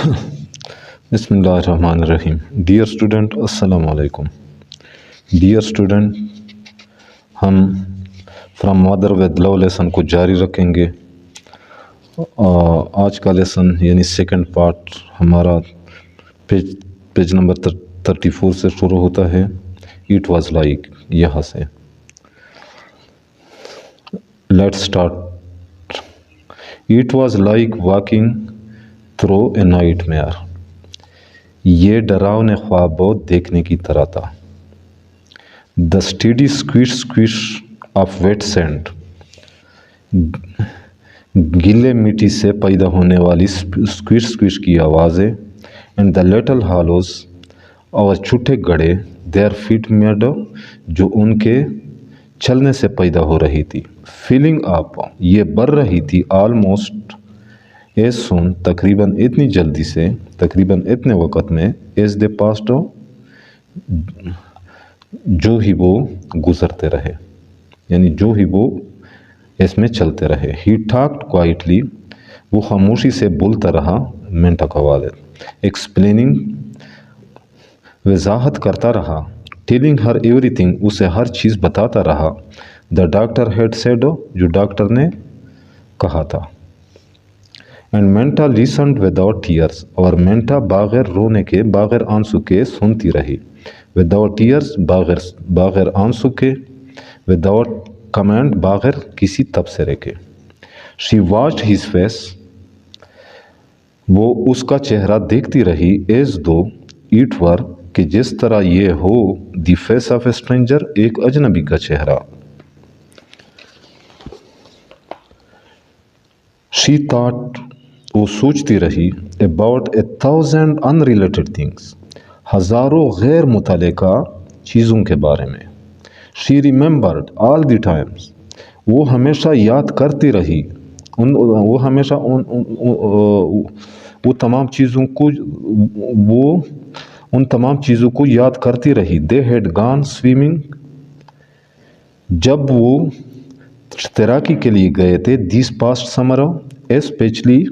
बिस्मिल्लाहिर्रहमानिर्रहीम। Dear student, अस्सलाम वालेकुम। डियर स्टूडेंट, हम from mother with love lesson को जारी रखेंगे। आज का लेसन यानी सेकंड पार्ट हमारा पेज नंबर 34 से शुरू होता है। इट वाज लाइक, यहाँ से let's start. It was like walking through a nightmare. ये डरावने ख्वाबों देखने की तरह था। The steady squish squish of wet sand, गीले मिट्टी से पैदा होने वाली स्क्विश स्क्विश की आवाज़ें। एंड द लिटिल हॉलोज, और छोटे गड्ढे, देयर फीट मेड, जो उनके चलने से पैदा हो रही थी। फीलिंग अप, ये बढ़ रही थी। ऑलमोस्ट एज सुन, तकरीबन इतनी जल्दी से, तकरीबन इतने वक़्त में। एज दे पास्ट, जो ही वो गुज़रते रहे, यानी जो ही वो इसमें चलते रहे। ही टॉक्ड क्वाइटली, वो खामोशी से बोलता रहा। मेंटा का वालिद एक्सप्लेनिंग, वजाहत करता रहा। टेलिंग हर एवरीथिंग, उसे हर चीज़ बताता रहा। द डॉक्टर हैड सेड, जो डॉक्टर ने कहा था। And Manta listened without tears, और मेंटा बगैर रोने के, बगैर आंसू के सुनती रही। विदाउट टीयर्स, बगैर आंसू के। विदाउट कमेंट, बगैर किसी तबसरे के। शी वॉच्ड हिज फेस, वो उसका चेहरा देखती रही। एज दो इट वर, कि जिस तरह ये हो the face of A stranger, एक अजनबी का चेहरा। शी थॉट, वो सोचती रही। अबाउट 1,000 अनरिलेटेड थिंग्स, हज़ारों गैर मुतल्लिका चीज़ों के बारे में। She remembered all the times, वो हमेशा याद करती रही। वो हमेशा वो तमाम चीज़ों को, वो उन तमाम चीज़ों को याद करती रही। दे हैड गॉन स्विमिंग, जब वो तैराकी के लिए गए थे। दिस पास्ट समर, स्पेशली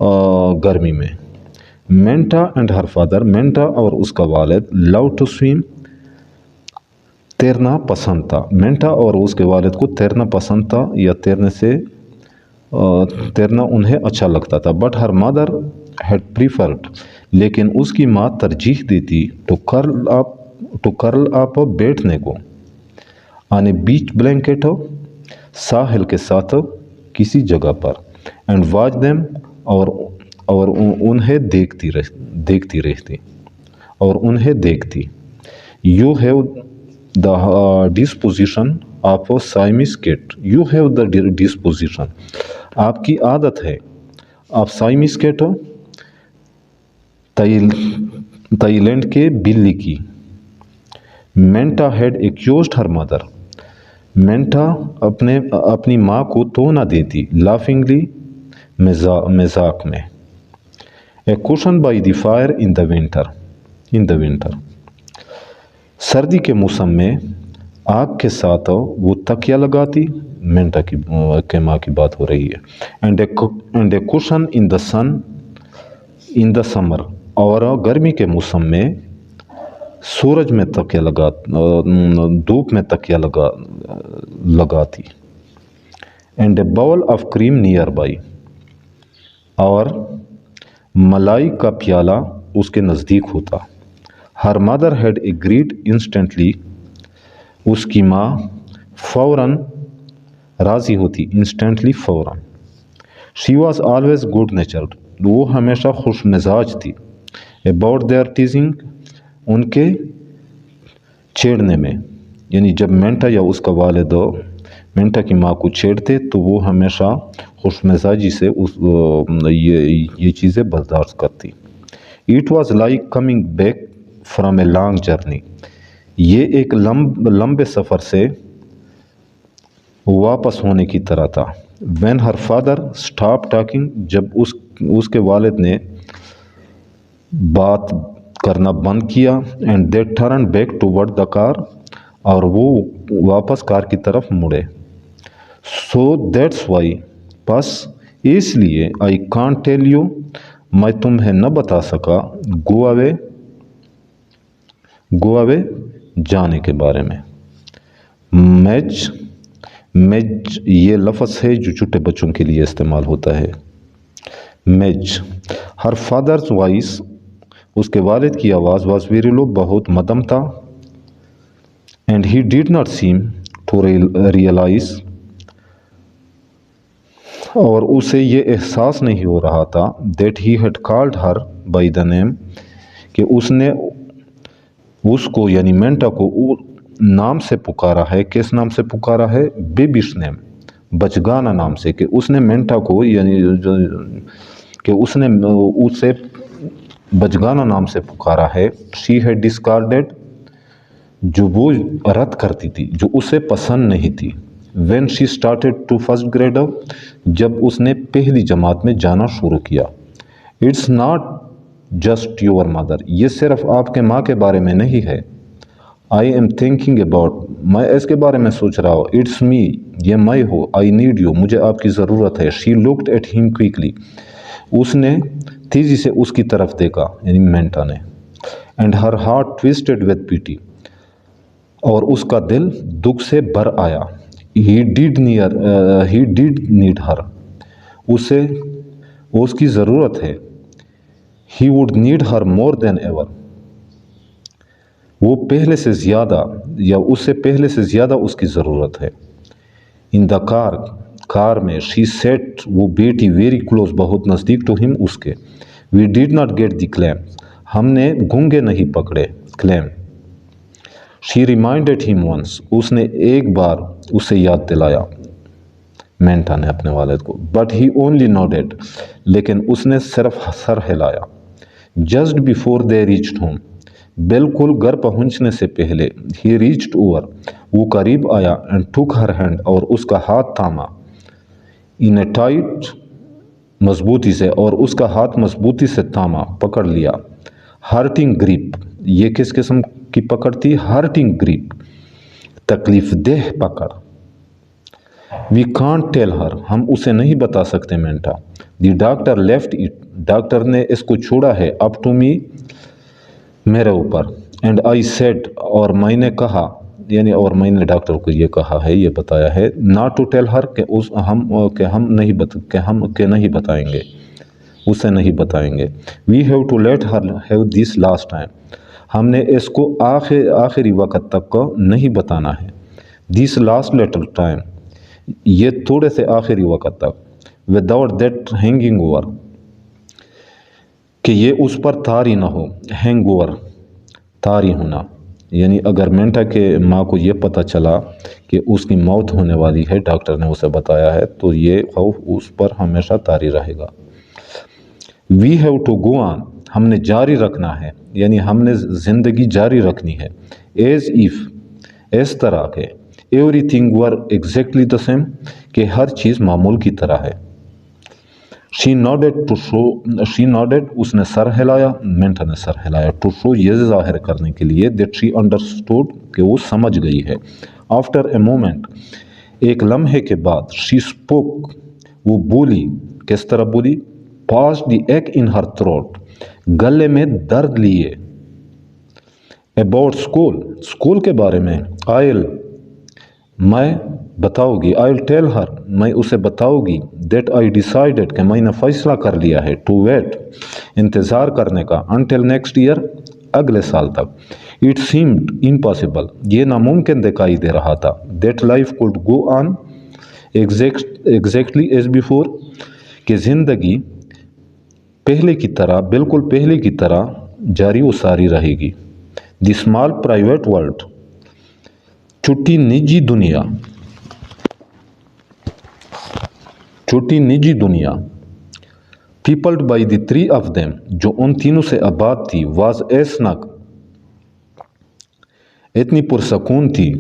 गर्मी में। Manta and her father, Manta और उसका वालिद, लव टू स्विम, तैरना पसंद था। मेंटा और उसके वालिद को तैरना पसंद था, या तैरना उन्हें अच्छा लगता था। But her mother had preferred, लेकिन उसकी माँ तरजीह देती टू कर्ल अप, बैठने को। ऑन ए बीच ब्लैंकेट, साहिल के साथ किसी जगह पर। एंड वॉच देम, और उन्हें देखती रहती, और उन्हें देखती। You have the disposition of a Siamese cat, you have the disposition, आपकी आदत है। आप साइमिस कैट, थाईलैंड के बिल्ली की। Menta had accused her mother, Menta अपनी माँ को तो ना देती। लाफिंगली, मजाक में। A cushion by the fire in the winter, सर्दी के मौसम में आग के साथ वो तकिया लगाती। मेंटा के माँ की बात हो रही है। And a cushion in the sun in the summer, और गर्मी के मौसम में सूरज में तकिया धूप में तकिया लगाती। And a bowl of cream nearby, और मलाई का प्याला उसके नज़दीक होता। Her mother had agreed instantly, उसकी माँ फौरन राज़ी होती। इंस्टेंटली, फौरन। She was always good natured, वो हमेशा खुश मिजाज थी। अबाउट देयर टीजिंग, उनके छेड़ने में, यानी जब मेंटा या उसका वालिद मेंटा की माँ को छेड़ते तो वो हमेशा खुश मिजाजी से ये चीज़ें बर्दाश्त करती। It was like coming back from a long journey, ये एक लंबे सफ़र से वापस होने की तरह था। When her father stop talking, जब उसके वालिद ने बात करना बंद किया। And they turn back toward the car, और वो वापस कार की तरफ मुड़े। सो दैट्स वाई, बस इसलिए, आई कांट टेल यू, मैं तुम्हें न बता सका गो अवे जाने के बारे में। मैज ये लफ्ज़ है जो छोटे बच्चों के लिए इस्तेमाल होता है। मैज। हर फादर्स वॉइस, उसके वालिद की आवाज़ वाज वेरी लो, बहुत मध्यम था। And he did not seem to realise, और उसे ये एहसास नहीं हो रहा था that he had called her by the name, कि उसने उसको यानी मेंटा को नाम से पुकारा है। किस नाम से पुकारा है? बेबीश नेम, बचगाना नाम से, कि उसने मेंटा को यानी कि उसने उसे बचगाना नाम से पुकारा है। शी हैड डिस्कार्डेड, जो वो रद्द करती थी, जो उसे पसंद नहीं थी। When she started to first grade, जब उसने पहली जमात में जाना शुरू किया। It's not just your mother, ये सिर्फ आपके माँ के बारे में नहीं है। I am thinking about, मैं इसके बारे में सोच रहा हूँ। It's me, ये मैं हूँ। I need you, मुझे आपकी ज़रूरत है। She looked at him quickly, उसने तेज़ी से उसकी तरफ देखा, यानी मेंटा ने। And her heart twisted with pity, और उसका दिल दुख से भर आया। He did need her, उसे उसकी ज़रूरत है। He would need her more than ever, वो पहले से ज़्यादा या उससे पहले से ज़्यादा उसकी ज़रूरत है। In the कार में, she sat, वो बेटी, very close, बहुत नज़दीक to him, उसके। We did not get the claim, हमने गूंगे नहीं पकड़े, claim। She reminded him once, उसने एक बार उसे याद दिलाया, मेंटा ने अपने वालिद को। But he only nodded, लेकिन उसने सिर्फ सर हिलाया। Just before they reached home, बिल्कुल घर पहुंचने से पहले, he reached over, वो करीब आया, and took her hand, और उसका हाथ थामा, in a tight, मजबूती से, और उसका हाथ मजबूती से थामा, पकड़ लिया। Hurting grip, ये किस किस्म की पकड़ थी? Hurting grip, तकलीफ देह पकड़। We can't tell her, हम उसे नहीं बता सकते, Manta. The doctor left it, doctor ने इसको छोड़ा है, up to me, मेरे ऊपर। And I said, और मैंने कहा, यानी और मैंने डॉक्टर को ये कहा है, ये बताया है, not to tell her, कि हम नहीं बताएंगे, उसे नहीं बताएंगे। We have to let her have this last time, हमने इसको आखिरी वक्त तक को नहीं बताना है। This last little time, ये थोड़े से आखिरी वक्त तक। Without that hanging over, कि ये उस पर तारी ना हो। Hangover, तारी होना, यानी अगर मेंटा के माँ को ये पता चला कि उसकी मौत होने वाली है, डॉक्टर ने उसे बताया है, तो ये खौफ उस पर हमेशा तारी रहेगा। We have to go on, हमने जारी रखना है, यानी हमने ज़िंदगी जारी रखनी है। As if, इस तरह के, everything were exactly the same, कि हर चीज़ मामूल की तरह है। She nodded, उसने सर हिलाया, मेंटा ने सर हिलाया, to show, ये ज़ाहिर करने के लिए, that she understood, कि वो समझ गई है। After a moment, एक लम्हे के बाद, she spoke, वो बोली, किस तरह बोली? Passed the ache in her throat, गले में दर्द लिए। About school के बारे में, मैं बताऊगी, I'll tell her, मैं उसे बताऊगी, that I decided, कि मैंने फैसला कर लिया है, to wait, इंतज़ार करने का, until next year, अगले साल तक। It seemed impossible, ये नामुमकिन दिखाई दे रहा था, that life could go on exactly as before, कि ज़िंदगी पहले की तरह, बिल्कुल पहले की तरह जारी व सारी रहेगी। द स्मॉल प्राइवेट वर्ल्ड, छोटी निजी दुनिया, छोटी निजी दुनिया। Peopled by the three of them, जो उन तीनों से आबाद थी, वाज एसनक, इतनी पुरसकून थी,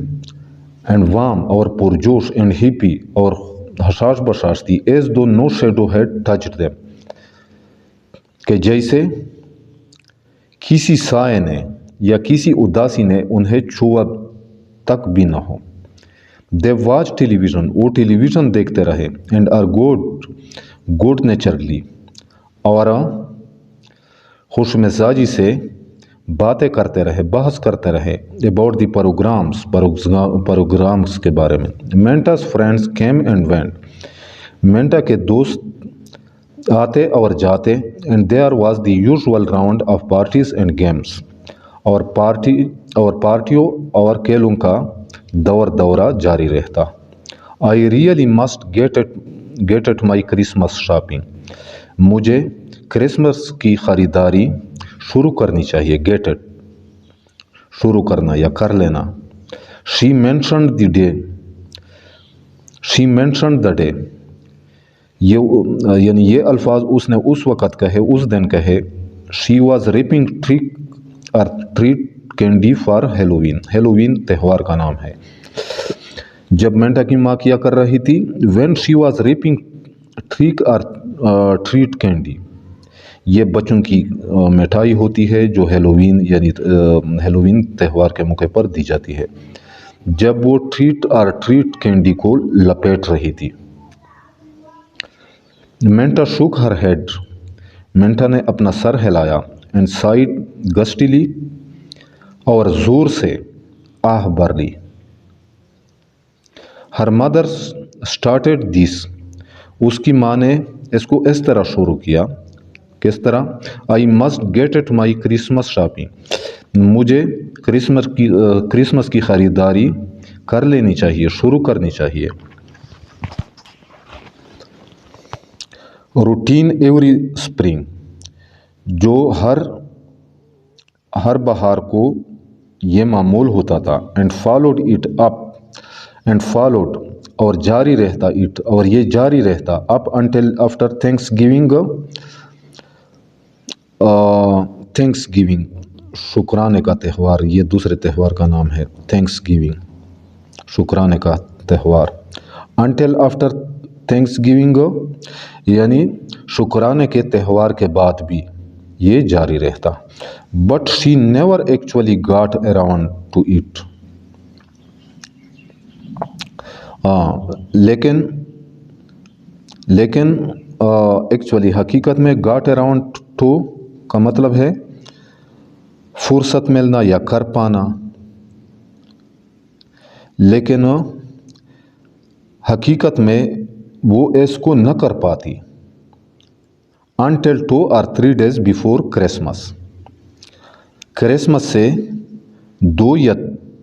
एंड वाम, और पुरजोश, एंड हिपी, और हशाश बशाश थी, as though no shadow had touched them, कि जैसे किसी साए ने या किसी उदासी ने उन्हें छुआ तक भी ना हो। दे वॉच टेलीविज़न, वो टेलीविज़न देखते रहे, एंड आर गुड नेचरली, और खुश मिजाजी से बातें करते रहे, बहस करते रहे अबाउट दी प्रोग्राम्स के बारे में। Menta's friends came and went, Menta के दोस्त आते और जाते। And there was the usual round of parties and games, और पार्टियों और खेलों का दौरा जारी रहता। I really must get at my Christmas shopping, मुझे क्रिसमस की ख़रीदारी शुरू करनी चाहिए। गेट इट, शुरू करना या कर लेना। शी मेंशन्ड द डे, यानी ये अल्फाज उसने उस वक़्त कहे, उस दिन कहे। She was ripping treat candy for Halloween, Halloween त्यौहार का नाम है। जब मेंटा की माँ किया कर रही थी, when she was ripping treat candy, ये बच्चों की मिठाई होती है जो हेलोवीन यानी हेलोवीन त्यौहार के मौके पर दी जाती है। जब वो ट्रीट कैंडी को लपेट रही थी। मेंटा शुक हर हेड, मेंटा ने अपना सर हिलाया। एंड साइड गस्टिली, और जोर से आह भर ली। हर मदर स्टार्टेड दिस, उसकी माँ ने इसको इस तरह शुरू किया। किस तरह? I must get at my Christmas shopping, मुझे क्रिसमस की ख़रीदारी कर लेनी चाहिए, शुरू करनी चाहिए। रूटीन एवरी स्प्रिंग, जो हर बहार को ये मामूल होता था। एंड फॉलोड, और जारी रहता। और ये जारी रहता अप अंटिल आफ्टर थैंक्सगिविंग, शुक्राने का त्यौहार, ये दूसरे त्यौहार का नाम है थैंक्सगिविंग, शुक्राने का त्यौहार। अंटिल आफ्टर थैंक्सगिविंग, यानी शुक्राने के त्यौहार के बाद भी ये जारी रहता। But she never actually got around two it, लेकिन एक्चुअली हकीकत में गॉट अराउंड टू का मतलब है फुर्सत मिलना या कर पाना, लेकिन हकीकत में वो इसको न कर पाती। Until 2 or 3 days before Christmas, Christmas से 2 या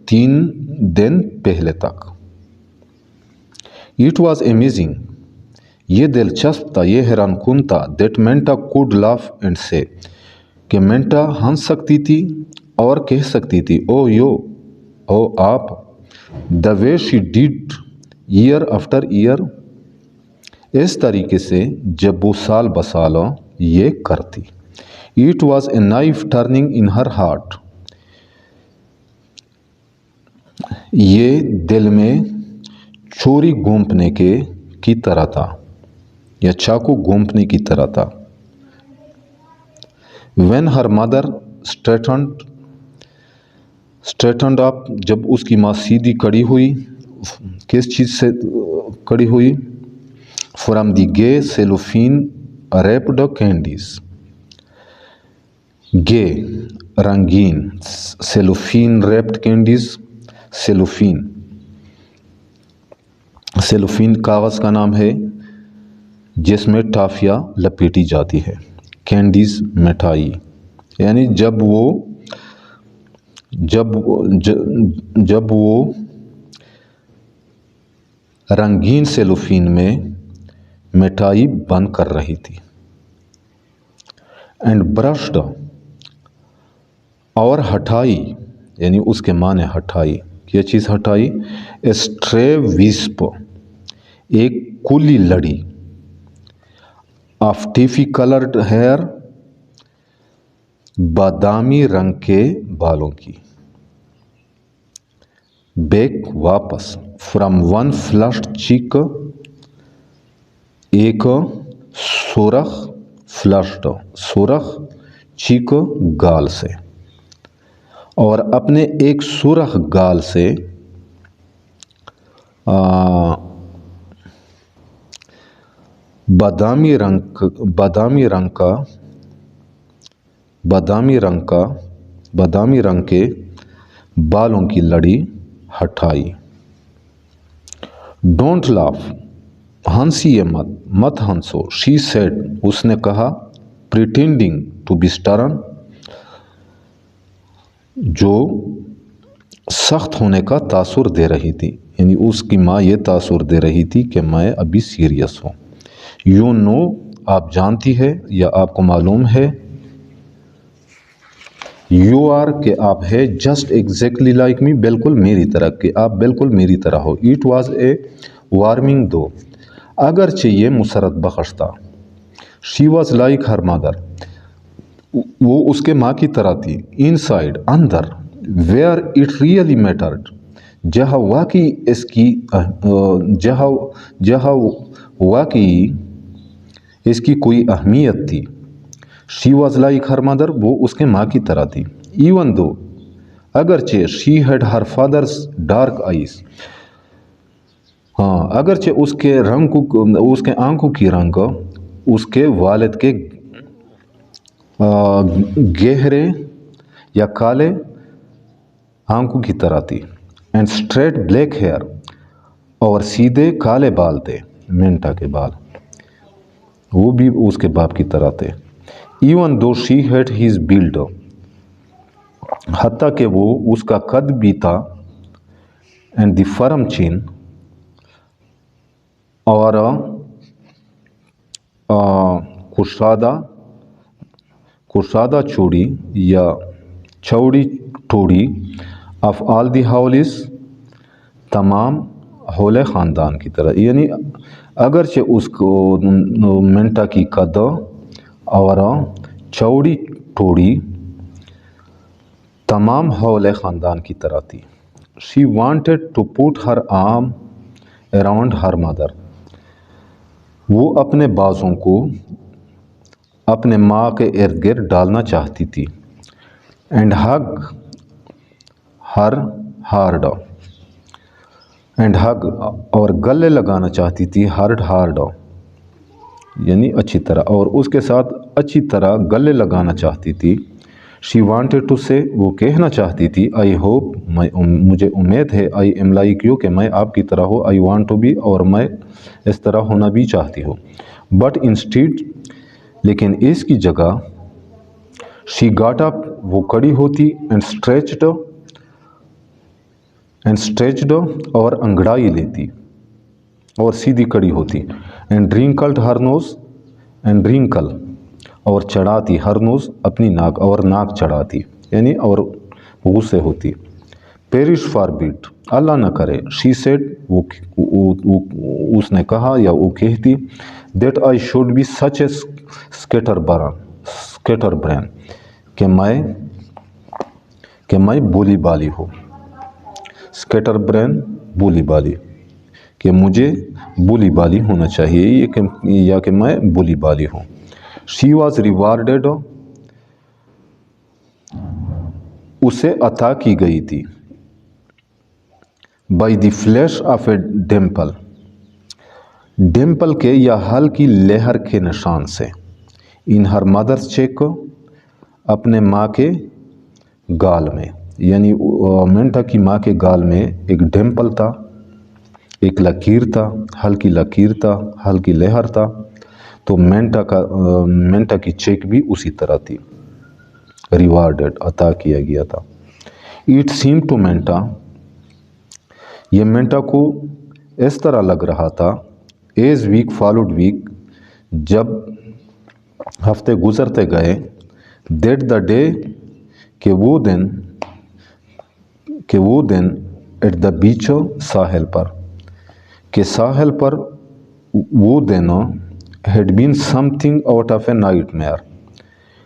3 दिन पहले तक। It was amazing, ये दिलचस्प था, ये हैरान कुन था। That Manta could laugh and say, कि मेंटा हंस सकती थी और कह सकती थी, ओ आप। The way she did year after year, इस तरीके से जब वो साल बसाल ये करती। It was a knife turning in her heart, ये दिल में छुरी घोंपने की तरह था या चाकू घोंपने की तरह था। When her mother straightened up, जब उसकी माँ सीधी खड़ी हुई, किस चीज़ से खड़ी हुई? From the gay cellophane wrapped candies, गे रंगीन, सेलोफीन रैप्ड कैंडीज, सेलोफीन कागज़ का नाम है जिसमें टाफिया लपेटी जाती है। कैंडीज मिठाई, यानी जब वो रंगीन सेलोफीन में मिठाई बंद कर रही थी। एंड ब्रश्ड, और हटाई, यानी उसके माँ ने हटाई। क्या चीज़ हटाई? स्ट्रे विस्प, एक कुली लड़ी। ऑफ टीफी कलर्ड हेयर, बादामी रंग के बालों की। बैक, वापस। फ्रॉम वन फ्लश्ड चीक, एक सुरख चीक गाल से, और अपने एक सुरख गाल से बादामी रंग का बादामी रंग के बालों की लड़ी हटाई। डोंट लाफ, हंसिए मत हंसो। शी सेड, उसने कहा। प्रिटेंडिंग टू बी स्टर्न, जो सख्त होने का तासुर दे रही थी, यानी उसकी माँ ये तासुर दे रही थी कि मैं अभी सीरियस हूँ। यू नो, आप जानती है या आपको मालूम है। यू आर, के आप है। जस्ट एग्जैक्टली लाइक मी, बिल्कुल मेरी तरह, के आप बिल्कुल मेरी तरह हो। इट वॉज ए वार्मिंग दो, अगरचे ये मुसरत बख्श था। She was like her mother, वो उसके माँ की तरह थी। इनसाइड, अंदर। वेयर इट रियली मैटर्ड, जहाँ वाकई इसकी जहाँ वाकई इसकी कोई अहमियत थी। She was like her mother, वो उसके माँ की तरह थी। इवन दो, अगरचे, she had her father's dark eyes, हाँ, अगरचे उसके उसके आंखों की रंग उसके वालिद के गहरे या काले आंखों की तरह थी। एंड स्ट्रेट ब्लैक हेयर, और सीधे काले बाल थे, मेंटा के बाल, वो भी उसके बाप की तरह थे। Even though she had his build, हत्ता कि वो उसका कद भी था। एंड द फर्म चिन, और कुशादा चूड़ी या चौड़ी ठोड़ी। ऑफ ऑल दी हाउलिस, तमाम हौले ख़ानदान की तरह, यानी अगरचे उसको मेंटा की कद और चौड़ी ठोड़ी तमाम हौले ख़ानदान की तरह थी। She wanted to put her arm around her mother, वो अपने बाजों को अपने माँ के इर्द गिर्द डालना चाहती थी। And hug her hard, and hug, और गले लगाना चाहती थी। हार्ड, यानी अच्छी तरह, और उसके साथ अच्छी तरह गले लगाना चाहती थी। शी वांटेड टू से, वो कहना चाहती थी। आई होप, मुझे उम्मीद है। आई एम लाइक यू, कि मैं आपकी तरह हो। आई वांट टू बी, और मैं इस तरह होना भी चाहती हूँ। बट इंस्टीड, लेकिन इसकी जगह, शी गॉट अप, वो खड़ी होती। एंड स्ट्रेच्ड, और अंगड़ाई लेती और सीधी खड़ी होती। And wrinkled her nose, and wrinkle, और चढ़ाती हर नोज, अपनी नाक, और नाक चढ़ाती, यानी और गुस्से होती। पेरिश फॉर बीट, अल्लाह न करे। शी सेड, उसने कहा या वो कहती। That I should be such a scatterbrain, कि मैं बोली बाली हो। स्केटर ब्रेन, बोली बाली, कि मुझे बोली बाली होना चाहिए, या कि मैं बोली बाली हूँ। शी वॉज रिवार्डेड, उसे अता की गई थी। बाई द फ्लैश ऑफ ए डिम्पल के या हल्की लहर के निशान से। इन हर मदर्स चेक, अपने माँ के गाल में, यानी मेंटा की माँ के गाल में एक डिम्पल था, एक लकीर था, हल्की लकीर था, हल्की लहर था। तो मेंटा की चेक भी उसी तरह थी, रिवार्डेड, अता किया गया था। इट सीम टू मेंटा, ये मेंटा को इस तरह लग रहा था। एज वीक फॉलोड वीक, जब हफ्ते गुजरते गए। दैट द डे, कि वो दिन एट द बीच, साहिल पर, कि साहिल पर वो दिन। Had been something out of a nightmare,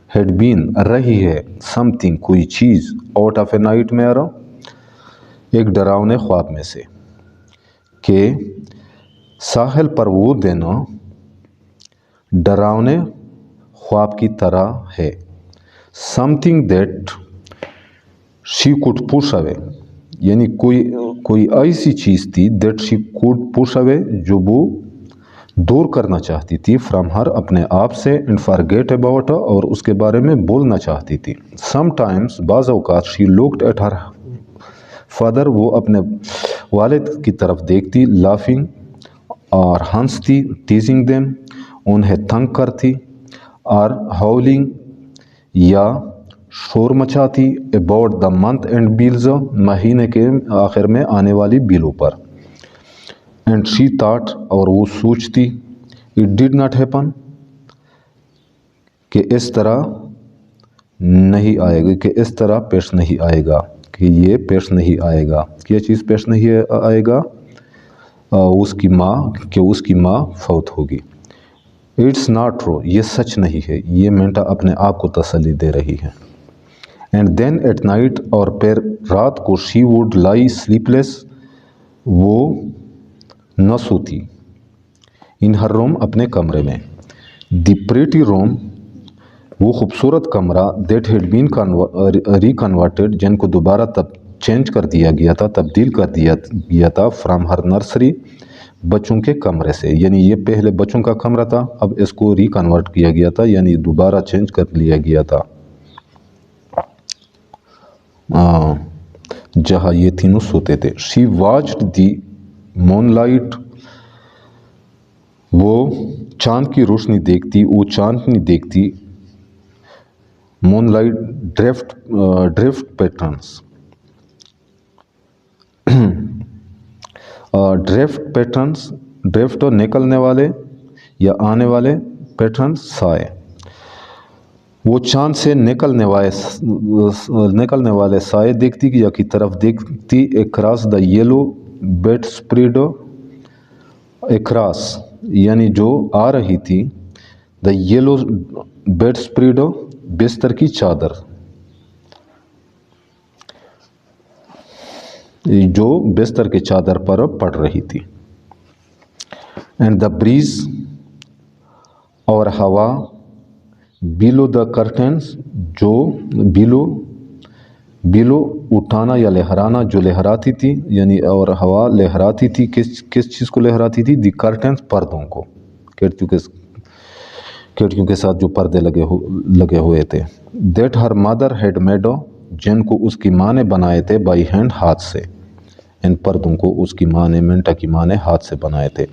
had been, रही है, समथिंग, कोई चीज़, आउट ऑफ ए नाइटमेयर, एक डरावने ख्वाब में से। कि साहिल पर वो दिन डरावने ख्वाब की तरह है। Something that she could push away, यानी कोई ऐसी चीज़ थी। That she could push away, जो वो دور کرنا چاہتی تھی فرام ہر اپنے آپ سے اینڈ فارگیٹ اباؤٹ اور اس کے بارے میں بولنا چاہتی تھی. سم ٹائمز بعض اوقات شی لکڈ ایٹ ہر فادر وہ اپنے والد کی طرف دیکھتی لافنگ اور ہنستی ٹیزنگ دیم انہیں تنگ کرتی اور ہاؤلنگ یا شور مچاتی about the month and bells مہینے کے آخر میں آنے والی بلوں پر. اینڈ شی تھاٹ اور وہ سوچتی اٹ ڈڈ ناٹ ہیپن کہ اس طرح نہیں آئے گا کہ اس طرح پیش نہیں آئے گا کہ یہ پیش نہیں آئے گا یہ چیز پیش نہیں آئے گا اس کی ماں فوت ہوگی. اٹس ناٹ ٹرو یہ سچ نہیں ہے یہ مینٹا اپنے آپ کو تسلی دے رہی ہے. اینڈ دین ایٹ نائٹ اور پھر رات کو شی ووڈ لائی سلیپ لیس وہ نہ سوتی ان ہر روم اپنے کمرے میں. دی پریٹی روم وہ خوبصورت کمرہ دیٹ ہیڈ بین ریکنورٹیڈ جن کو دوبارہ چینج کر دیا گیا تھا تبدیل کر دیا گیا تھا فرام ہر نرسری بچوں کے کمرے سے یعنی یہ پہلے بچوں کا کمرہ تھا اب اس کو ریکنورٹ کیا گیا تھا یعنی دوبارہ چینج کر لیا گیا تھا جہاں یہ تینوں سوتے تھے. شی واچڈ دی مون لائٹ وہ چاند کی روشنی دیکھتی وہ چاندنی دیکھتی مون لائٹ ڈرفٹ پیٹرنس ڈرفٹ نکلنے والے یا آنے والے پیٹرنس سائے وہ چاند سے نکلنے والے سائے دیکھتی یا کی طرف دیکھتی across the yellow bedspread across یعنی جو آ رہی تھی دا یلو بیڈ اسپریڈ بستر کی چادر جو بستر کے چادر پر پڑ رہی تھی. اینڈ دا بریز اور ہوا بیلو دا کرٹنس جو بیلو اٹھانا یا لہرانا جو لہراتی تھی یعنی اور ہوا لہراتی تھی کس چیز کو لہراتی تھی دی کرٹنس پردوں کو کھڑکیوں کے ساتھ جو پردے لگے ہوئے تھے. That her mother had made جن کو اس کی ماں نے بنائے تھے بائی ہینڈ ہاتھ سے ان پردوں کو اس کی ماں نے مینٹا کی ماں نے ہاتھ سے بنائے تھے.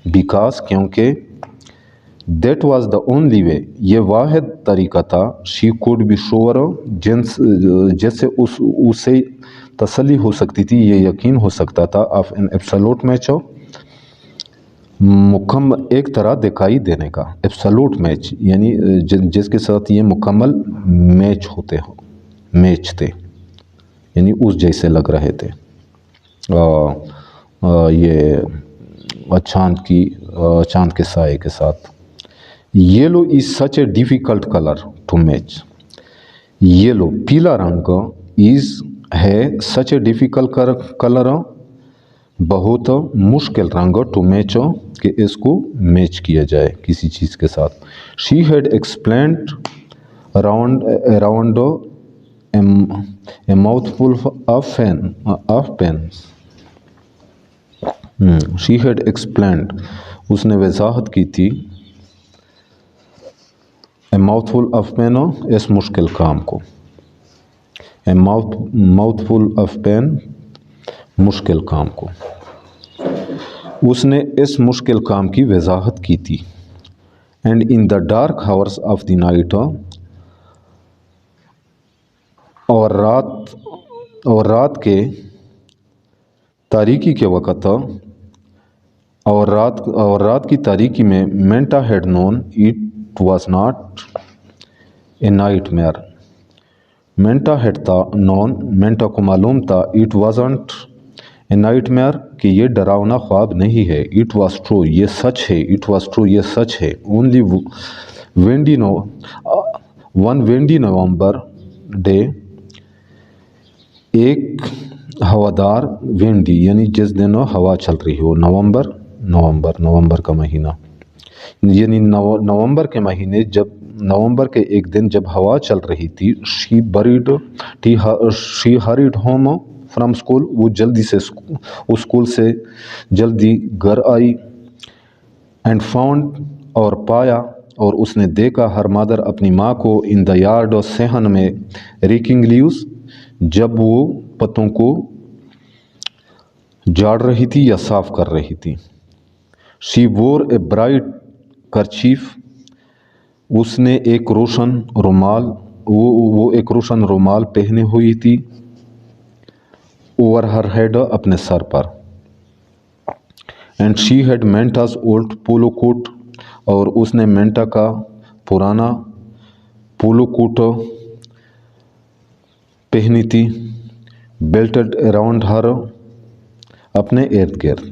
بیکاز کیونکہ that was the only way یہ واحد طریقہ تھا شی کوڈ بی شور جس سے اسے تسلی ہو سکتی تھی یہ یقین ہو سکتا تھا آف این ایبسولوٹ میچ مکمل ایک طرح دکھائی دینے کا ایبسولوٹ میچ یعنی جس کے ساتھ یہ مکمل میچ تھے یعنی اس جیسے لگ رہے تھے یہ چاند کے سائے کے ساتھ. Yellow is such a difficult colour to match yellow پیلا رنگ ہے سچ اے ڈیفیکلٹ کلر بہت مشکل رنگ ٹو میچ کہ اس کو میچ کیا جائے کسی چیز کے ساتھ. She had explained around a mouthful of pains she had explained اس نے وضاحت کی تھی a mouthful of pain اس مشکل کام کو a mouthful of pain مشکل کام کو اس نے اس مشکل کام کی وضاحت کی تھی. And in the dark hours of the night اور رات کے تاریکی کے وقت اور رات کی تاریکی میں Menta had known it was not a nightmare Menta کو معلوم تھا it wasn't a nightmare کہ یہ ڈراؤنا خواب نہیں ہے. اٹ واز ٹرو یہ سچ ہے اٹ واز ٹرو یہ سچ ہے. اونلی ون وینڈی نومبر ڈے ایک ہوادار وینڈی یعنی جس دن ہوا چل رہی ہو نومبر کا مہینہ یعنی نومبر کے مہینے جب نومبر کے ایک دن جب ہوا چل رہی تھی شی ہریڈ ہوم فرام اسکول وہ جلدی سے اسکول سے جلدی گھر آئی. اینڈ فاؤنڈ اور پایا اور اس نے دیکھا ہر مادر اپنی ماں کو ان دا یارڈ اور صحن میں ریکنگ لیوز جب وہ پتوں کو جاڑ رہی تھی یا صاف کر رہی تھی. شی وور اے برائٹ کرچیف اس نے ایک روشن رومال وہ ایک روشن رومال پہنے ہوئی تھی اوور ہر ہیڈ اپنے سر پر. And she had Menta's old polo coat اور اس نے مینٹا کا پرانا پولو کوٹ پہنی تھی بیلٹڈ اراؤنڈ ہر اپنے ارد گرد.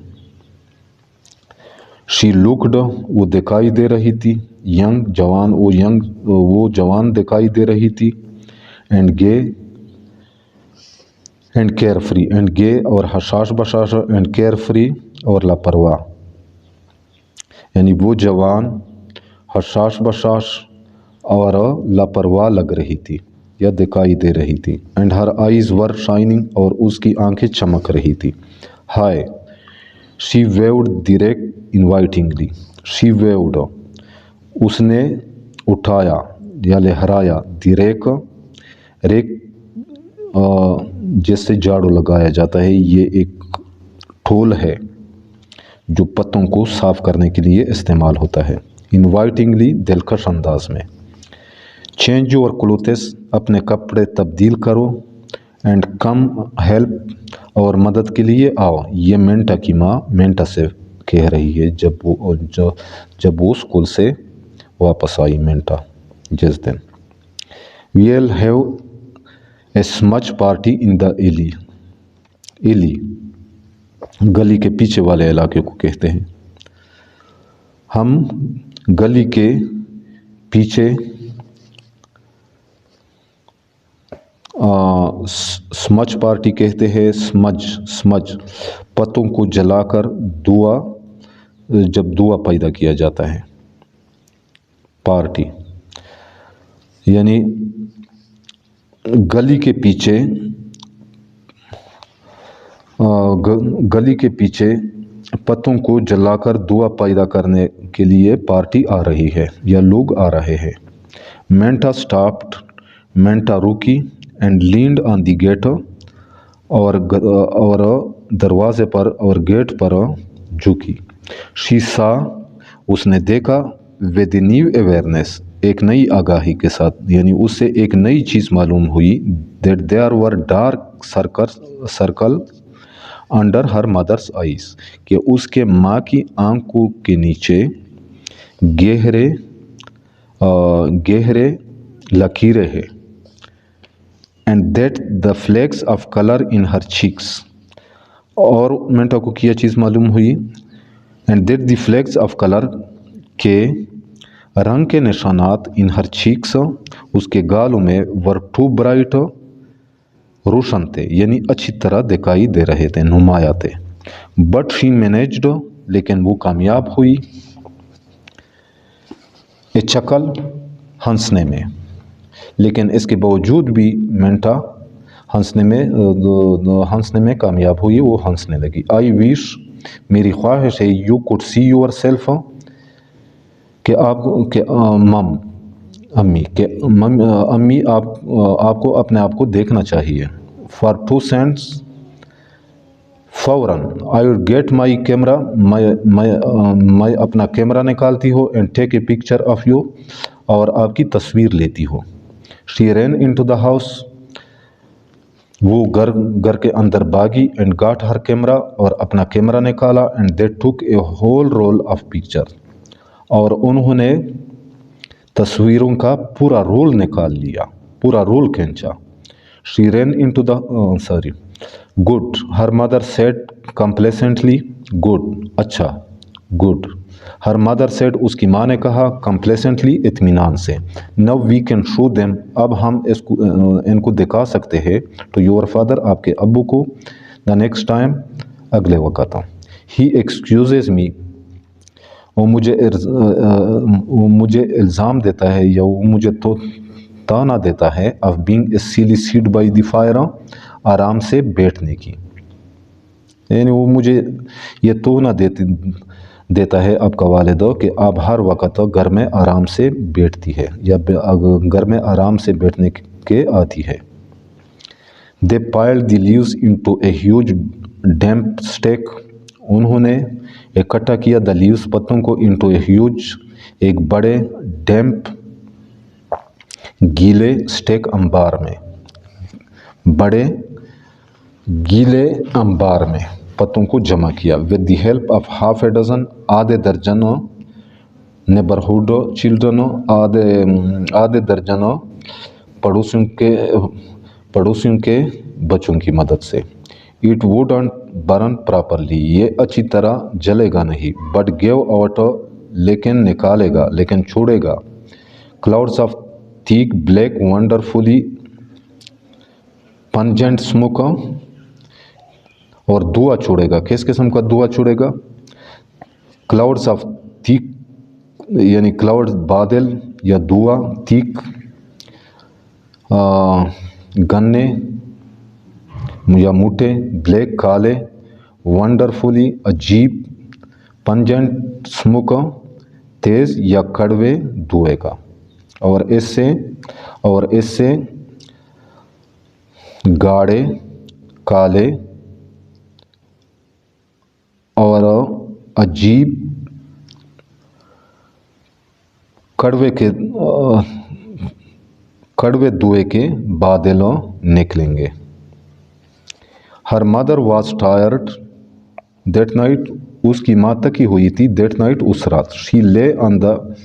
شی لکڈ وہ دکھائی دے رہی تھی ینگ جوان وہ جوان دکھائی دے رہی تھی اینڈ گے اینڈ کیئر فری اینڈ گے اور حشاش بشاش اینڈ کیئر فری اور لاپرواہ یعنی وہ جوان حشاش بشاش اور لاپرواہ لگ رہی تھی یا دکھائی دے رہی تھی. And her eyes were shining اور اس کی آنکھیں چمک رہی تھی. ہائے she waved the rake invitingly she waved اس نے اٹھایا یا لہرایا دی ریک جیسے جھاڑو لگایا جاتا ہے یہ ایک ٹھول ہے جو پتوں کو صاف کرنے کے لیے استعمال ہوتا ہے. انوائٹنگلی دلکش انداز میں. چینج یور کلوتھس اپنے کپڑے تبدیل کرو اینڈ کم ہیلپ اور مدد کے لیے آؤ. یہ مینٹا کی ماں مینٹا سے کہہ رہی ہے جب وہ اسکول سے واپس آئی مینٹا جس دن. ویل ہیو اے اسمچ پارٹی ان دا ایلی گلی کے پیچھے والے علاقے کو کہتے ہیں. ہم گلی کے پیچھے سمجھ پارٹی کہتے ہیں. سمجھ پتوں کو جلا کر جب دعا پیدا کیا جاتا ہے. پارٹی یعنی گلی کے پیچھے پتوں کو جلا کر دعا پیدا کرنے کے لیے پارٹی آ رہی ہے یا لوگ آ رہے ہیں. مینٹا اسٹاپڈ مینٹا رکی and land on the gate اور دروازے پر اور گیٹ پر جھکی. شی سا اس نے دیکھا ود نیو اویئرنیس ایک نئی آگاہی کے ساتھ یعنی اس سے ایک نئی چیز معلوم ہوئی that there were dark circle under her مدرس آئیز کہ اس کے ماں کی آنکھوں کے نیچے گہرے لکیریں ہیں. And that the flecks of colour in her cheeks اور مینٹا کو کیا چیز معلوم ہوئی and that the flecks of colour کے رنگ کے نشانات ان ہر چیکس اس کے گالوں میں ور ٹو برائٹ روشن تھے یعنی اچھی طرح دکھائی دے رہے تھے نمایاں تھے. بٹ شی مینیجڈ لیکن وہ کامیاب ہوئی اے چکل ہنسنے میں لیکن اس کے باوجود بھی مینٹا ہنسنے میں کامیاب ہوئی وہ ہنسنے لگی. آئی ویش میری خواہش ہے you could see your self کہ امی آپ کو اپنے آپ کو دیکھنا چاہیے. فار 2 cents فوراً I would get my camera میں اپنا کیمرہ نکالتی ہو and take a picture of you اور آپ کی تصویر لیتی ہو. شی ran into the house وہ گھر کے اندر بھاگی اینڈ گاٹ ہر کیمرہ اور اپنا کیمرہ نکالا and they took a whole roll of picture اور انہوں نے تصویروں کا پورا رول نکال لیا پورا رول کھینچا. She ran into the good her mother said complacently good اچھا گڈ ہر مدر سیڈ اس کی ماں نے کہا کمپلیسنٹلی اطمینان سے. نو وی کین شو دیم اب ہم ان کو دکھا سکتے ہیں ٹو یور فادر آپ کے ابو کو دا نیکسٹ ٹائم اگلے وقت. ہی ایکسکیوزز می وہ مجھے الزام دیتا ہے یا وہ مجھے تانا دیتا ہے of being a silly set by the fire آرام سے بیٹھنے کی یعنی وہ مجھے یہ تونا देता है आपका वालिद कि आप हर वक्त घर में आराम से बैठती है या घर में आराम से बैठने के आती है। They piled the leaves into a huge damp stack. उन्होंने इकट्ठा किया the leaves पत्तों को into a huge एक बड़े damp गीले स्टेक अंबार में, बड़े गीले अंबार में पत्तों को जमा किया। With the help of half a dozen आधे दर्जनों नेबरहुड चिल्ड्रनों आधे दर्जनों पड़ोसियों के बच्चों की मदद से। It wouldn't burn properly ये अच्छी तरह जलेगा नहीं, but give out लेकिन निकालेगा, लेकिन छोड़ेगा clouds of thick black wonderfully pungent smoke और धुआं छोड़ेगा। किस किस्म का धुआं छोड़ेगा? clouds of thick यानी क्लाउड बादल या धुआं, thick गन्ने या मोटे, ब्लैक काले, वंडरफुली अजीब, पंजेंट स्मोक तेज या कड़वे धुएं का। और इससे गाढ़े काले और अजीब कड़वे धुएं के बादलों निकलेंगे। Her mother was tired that night उसकी माँ थकी हुई थी दैट नाइट उस रात। शी ले ऑन द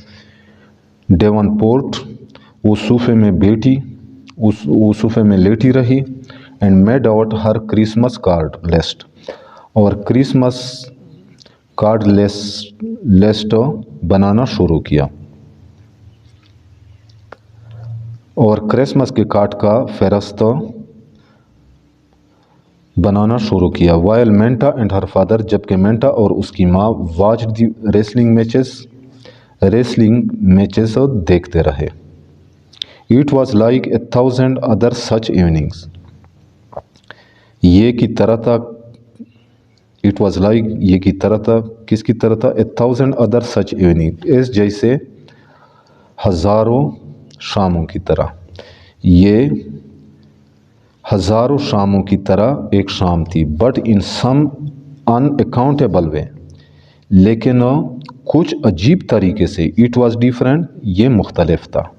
डेवनपोर्ट उस सोफे में बैठी उस सोफे में लेटी रही। And made out her Christmas card list और क्रिसमस कार्ड लिस्ट बनाना शुरू किया और क्रिसमस के कार्ड का फहरिस्त बनाना शुरू किया। While Manta and her father जबकि मेंटा और उसकी माँ वॉच द रेसलिंग मैचेस देखते रहे। It was like 1000 other such evenings ये की तरह था। इट वॉज लाइक ये की तरह था, किसकी तरह था? 1000 अदर सच इवनिंग इस जैसे हज़ारों शामों की तरह। ये हज़ारों शामों की तरह एक शाम थी। बट इन सम अनअकाउंटेबल वे लेकिन कुछ अजीब तरीके से। इट वॉज डिफरेंट ये मुख्तलिफ था।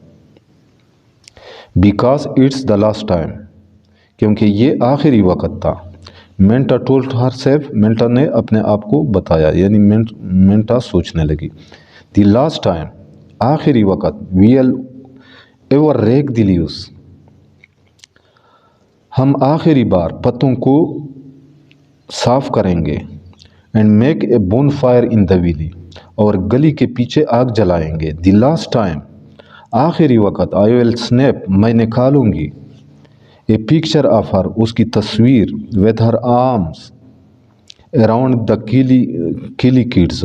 Because it's the last time क्योंकि ये आखिरी वक्त था। Manta told her self Manta ने अपने आप को बताया यानी मेंटा सोचने लगी। द लास्ट टाइम आखिरी वक्त। We'll ever rake the leaves हम आखिरी बार पत्तों को साफ करेंगे। And make a bonfire in the valley और गली के पीछे आग जलाएंगे। द लास्ट टाइम आखिरी वक्त। आई विल स्नैप मैं निकालूंगी। ए पिक्चर ऑफ हर उसकी तस्वीर। With her arms around the Kili kids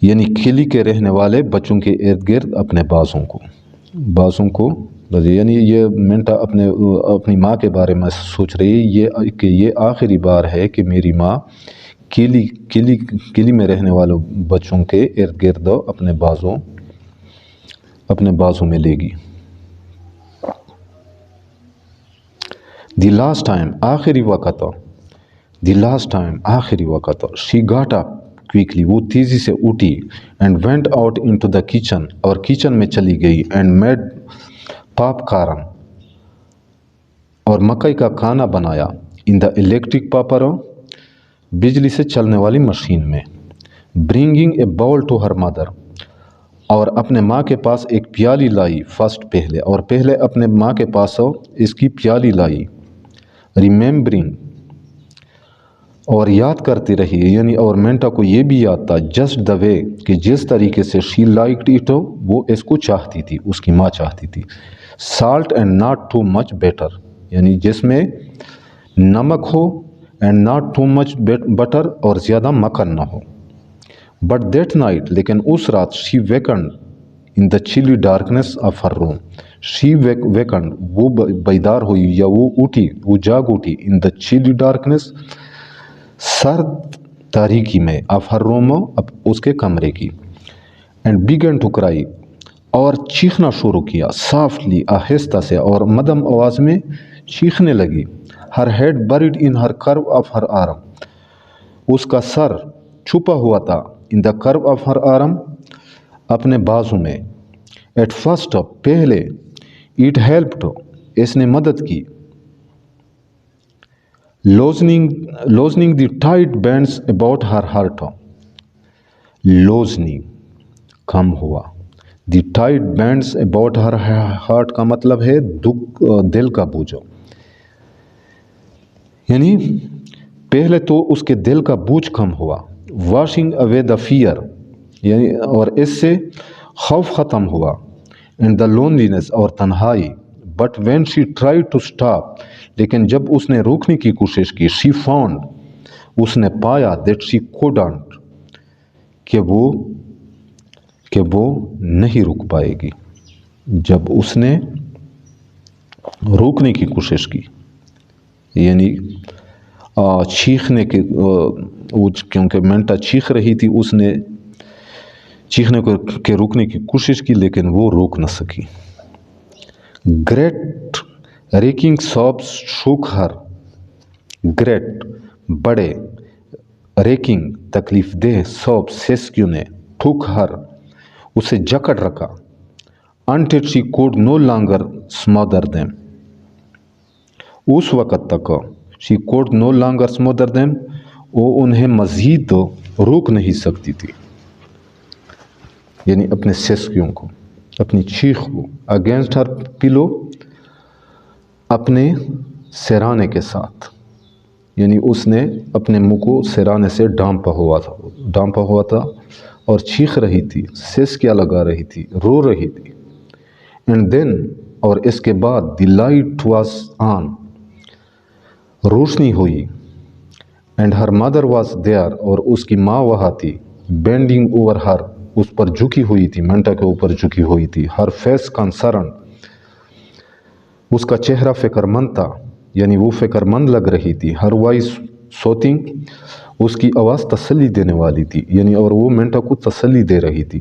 यानी खिली के रहने वाले बच्चों के इर्द गिर्द अपने बाजों को यानी ये मेंटा अपनी माँ के बारे में सोच रही है कि ये आखिरी बार है कि मेरी माँ किली में रहने वाले बच्चों के इर्द गिर्द अपने बाजों में लेगी। द लास्ट टाइम आखिरी वक्त। द लास्ट टाइम आखिरी वक्त। शी गॉट अप क्विकली वो तेज़ी से उठी। And went out into the kitchen और किचन में चली गई। एंड मेड पॉपकॉर्न और मकई का खाना बनाया। इन द इलेक्ट्रिक पॉपर बिजली से चलने वाली मशीन में। Bringing a bowl to her mother और अपने माँ के पास एक प्याली लाई। फर्स्ट पहले अपने माँ के पास इसकी प्याली लाई। रिमेम्बरिंग और याद करती रही यानी और मेंटा को ये भी याद था जस्ट द वे कि जिस तरीके से शी लाइक्ड इट वो इसको चाहती थी, उसकी माँ चाहती थी। Salt and not too much better यानी जिसमें नमक हो and not too much butter और ज़्यादा मक्खन ना हो। बट दैट नाइट लेकिन उस रात she wakened in the chilly darkness of her room. She wakened वो बेदार हुई या वो जाग उठी इन द चिली डार्कनेस सर्द تاریکی میں آف ہر روم اس کے کمرے کی. اینڈ بیگن ٹو کرائی اور چیخنا شروع کیا. سافٹلی آہستہ سے اور مدھم آواز میں چیخنے لگی. ہر head bread in Hare curve of her آرم اس کا سر چھپا ہوا تھا ان دا کرو آف ہر آرم اپنے بازو میں. ایٹ فرسٹ پہلے اٹ ہیلپڈ اس نے مدد کی. Loosening the tight bands about her heart loosening کم ہوا. The tight bands about her heart کا مطلب ہے دکھ دل کا بوجھ. یعنی پہلے تو اس کے دل کا بوجھ کم ہوا. واشنگ اوے دا فیئر یعنی اور اس سے خوف ختم ہوا. اینڈ دا لونلینس اور تنہائی. But when she try to stop لیکن جب اس نے روکنے کی کوشش کی. شی فاؤنڈ اس نے پایا دیٹ شی کوڈنٹ کہ وہ نہیں رک پائے گی. جب اس نے روکنے کی کوشش کی یعنی چیخنے کے کیونکہ مینٹا چیخ رہی تھی اس نے چیخنے کے روکنے کی کوشش کی لیکن وہ روک نہ سکی. گریٹ ریکنگ سابس شوک ہر. گریٹ بڑے ریکنگ تکلیف دہ ساب سیسکیو نے ٹھوک ہر اسے جکڑ رکھا. Until she could no longer smother them اس وقت تک she could no longer smother them وہ انہیں مزید روک نہیں سکتی تھی. یعنی اپنے سیسکیوں کو اپنی چیخ کو. اگینسٹ ہر پلو اپنے سرانے کے ساتھ یعنی اس نے اپنے منہ کو سرانے سے ڈھانپا ہوا تھا اور چیخ رہی تھی. سیسکیاں لگا رہی تھی رو رہی تھی. اینڈ دین اور اس کے بعد دی لائٹ واز آن روشنی ہوئی. And her mother was there اور اس کی ماں وہاں تھی. بینڈنگ اوور ہر اس پر جھکی ہوئی تھی مینٹا کے اوپر جھکی ہوئی تھی. ہر فیس کنسرن اس کا چہرہ فکر مند تھا یعنی وہ فکر مند لگ رہی تھی. ہر وائس سوتنگ اس کی آواز تسلی دینے والی تھی یعنی اور وہ مینٹا کو تسلی دے رہی تھی.